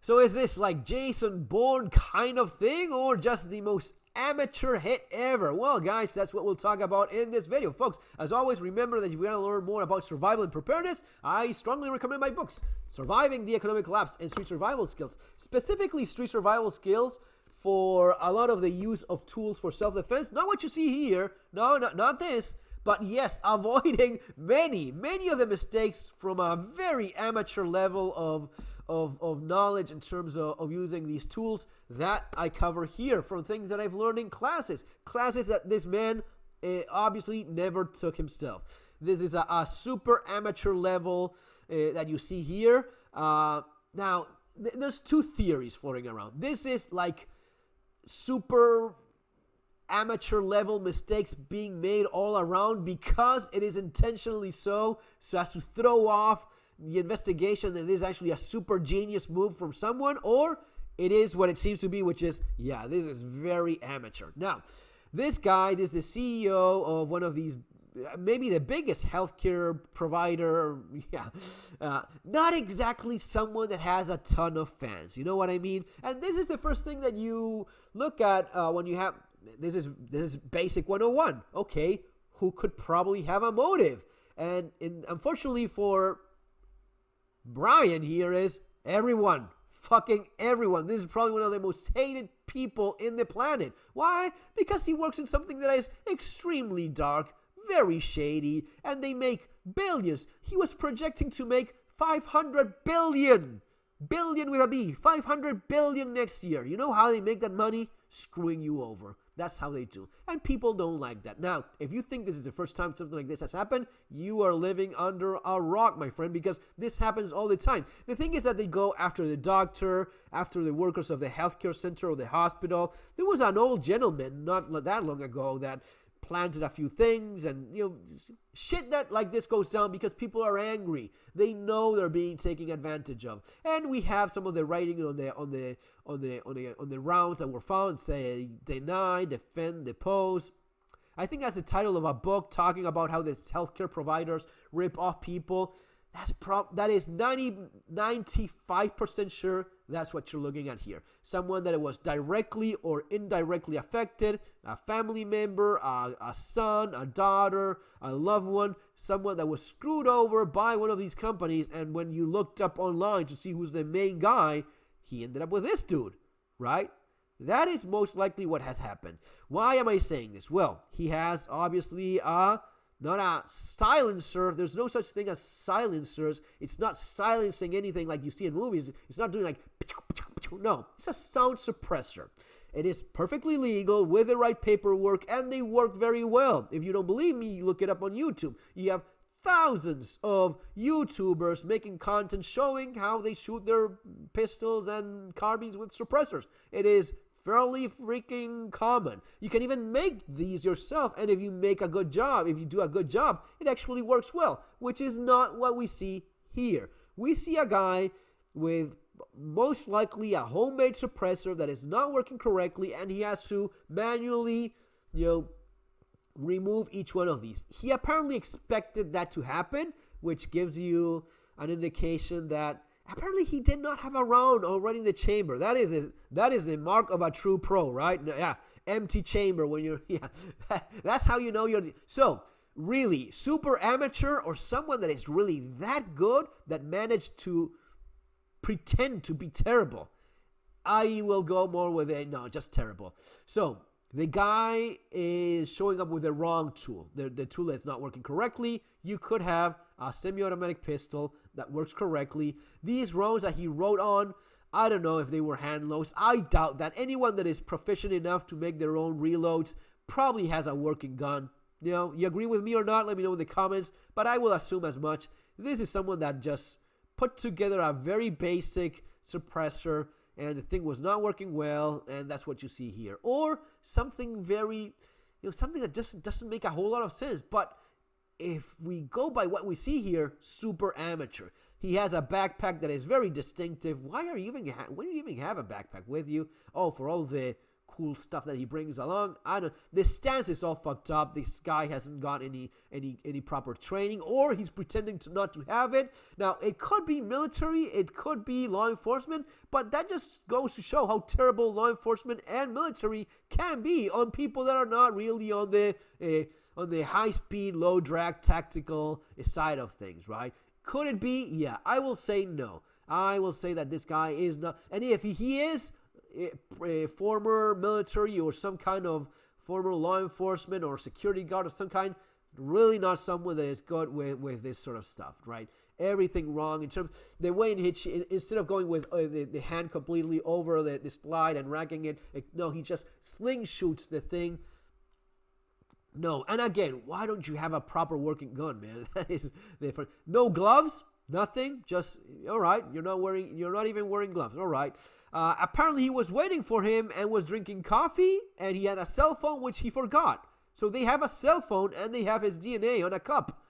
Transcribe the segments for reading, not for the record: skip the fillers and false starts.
So is this like Jason Bourne kind of thing, or just the most amateur hit ever? Well, guys, that's what we'll talk about in this video. Folks, as always, remember that if you want to learn more about survival and preparedness, I strongly recommend my books, Surviving the Economic Collapse and Street Survival Skills. Specifically, street survival skills for a lot of the use of tools for self-defense. Not what you see here. No, not this. But yes, avoiding many of the mistakes from a very amateur level of knowledge in terms of using these tools that I cover here from things that I've learned in classes that this man obviously never took himself. This is a super amateur level that you see here. Now, there's two theories floating around. This is like super amateur level mistakes being made all around because it is intentionally so as to throw off the investigation that it is actually a super genius move from someone, or it is what it seems to be, which is, yeah, this is very amateur. Now, this guy, this is the CEO of one of these, maybe the biggest healthcare provider. Yeah, not exactly someone that has a ton of fans. You know what I mean? And this is the first thing that you look at when you have. This is basic 101. Okay, who could probably have a motive? And unfortunately for Brian here is everyone. Fucking everyone. This is probably one of the most hated people in the planet. Why? Because he works in something that is extremely dark, very shady, and they make billions. He was projecting to make 500 billion. Billion with a B. 500 billion next year. You know how they make that money? Screwing you over. That's how they do. And people don't like that. Now, if you think this is the first time something like this has happened, you are living under a rock, my friend, because this happens all the time. The thing is that they go after the doctor, after the workers of the healthcare center or the hospital. There was an old gentleman not that long ago that planted a few things, and shit that like this goes down because people are angry. They know they're being taken advantage of, and we have some of the writing on the rounds that were found, say deny, defend, depose. I think that's the title of a book talking about how these healthcare providers rip off people. That is 95% sure that's what you're looking at here. Someone that was directly or indirectly affected, a family member, a son, a daughter, a loved one, someone that was screwed over by one of these companies, and when you looked up online to see who's the main guy, he ended up with this dude, right? That is most likely what has happened. Why am I saying this? Well, he has obviously not a silencer. There's no such thing as silencers. It's not silencing anything like you see in movies. It's not doing like, no, it's a sound suppressor. It is perfectly legal with the right paperwork, and they work very well. If you don't believe me, look it up on YouTube. You have thousands of YouTubers making content showing how they shoot their pistols and carbines with suppressors. It is fairly freaking common. You can even make these yourself, and if you make a good job, if you do a good job, it actually works well, which is not what we see here. We see a guy with most likely a homemade suppressor that is not working correctly, and he has to manually, remove each one of these. He apparently expected that to happen, which gives you an indication that apparently he did not have a round already in the chamber. That is the mark of a true pro, right? Yeah, empty chamber when you're, yeah. That's how you know you're. So, really, super amateur or someone that is really that good that managed to pretend to be terrible. I will go more with just terrible. So, the guy is showing up with the wrong tool. The tool that's not working correctly. You could have a semi-automatic pistol that works correctly. These rounds that he wrote on, I don't know if they were hand loads. I doubt that. Anyone that is proficient enough to make their own reloads probably has a working gun. You agree with me or not? Let me know in the comments. But I will assume as much. This is someone that just put together a very basic suppressor, and the thing was not working well, and that's what you see here. Or something very, something that just doesn't make a whole lot of sense. But if we go by what we see here, super amateur. He has a backpack that is very distinctive. Why do you even have a backpack with you? Oh, for all the cool stuff that he brings along. I don't. This stance is all fucked up. This guy hasn't got any proper training, or he's pretending to not to have it. Now, it could be military, it could be law enforcement, but that just goes to show how terrible law enforcement and military can be on people that are not really on the high-speed, low-drag, tactical side of things, right? Could it be? Yeah, I will say no. I will say that this guy is not, and if he is a former military or some kind of former law enforcement or security guard of some kind, really not someone that is good with this sort of stuff, right? Everything wrong in terms the way in which instead of going with the hand completely over the slide and racking it, no, he just slingshoots the thing. No, and again, why don't you have a proper working gun, man? That is different. No gloves, nothing. Just all right. You're not even wearing gloves. All right. Apparently, he was waiting for him and was drinking coffee, and he had a cell phone which he forgot. So they have a cell phone and they have his DNA on a cup.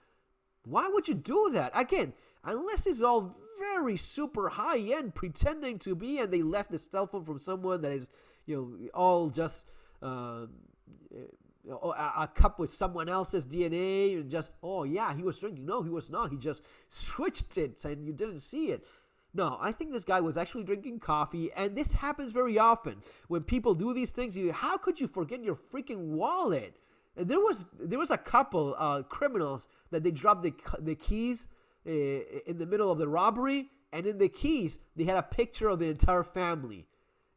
Why would you do that? Again, unless it's all very super high end, pretending to be, and they left the cell phone from someone that is, all just. A cup with someone else's DNA and just, oh yeah, he was drinking. No, he was not. He just switched it and you didn't see it. No, I think this guy was actually drinking coffee, and this happens very often. When people do these things, how could you forget your freaking wallet? And there was a couple criminals that they dropped the keys in the middle of the robbery, and in the keys, they had a picture of the entire family.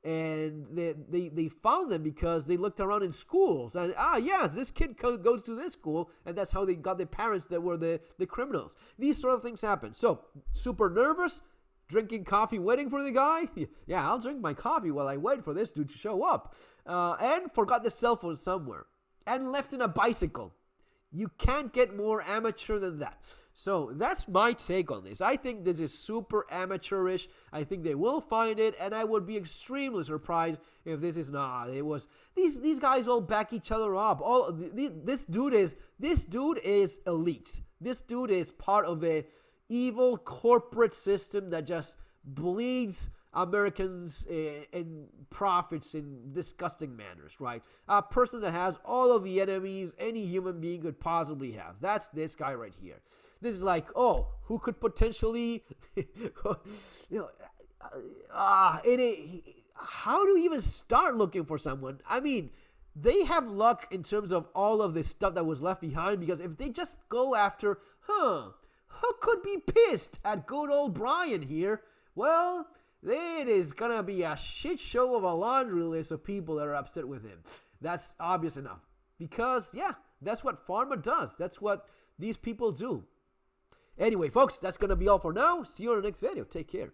And they found them because they looked around in schools and yes, this kid goes to this school, and that's how they got the parents that were the criminals. These sort of things happen. So super nervous, drinking coffee, waiting for the guy. Yeah, I'll drink my coffee while I wait for this dude to show up, and forgot the cell phone somewhere and left in a bicycle. You can't get more amateur than that. So that's my take on this. I think this is super amateurish. I think they will find it, and I would be extremely surprised if this is not. It was these guys all back each other up. This dude is elite. This dude is part of the evil corporate system that just bleeds Americans in profits in disgusting manners, right? A person that has all of the enemies any human being could possibly have. That's this guy right here. This is like, who could potentially, how do you even start looking for someone? I mean, they have luck in terms of all of this stuff that was left behind, because if they just go after, who could be pissed at good old Brian here? Well, it is going to be a shit show of a laundry list of people that are upset with him. That's obvious enough. Because, yeah, that's what pharma does. That's what these people do. Anyway, folks, that's going to be all for now. See you in the next video. Take care.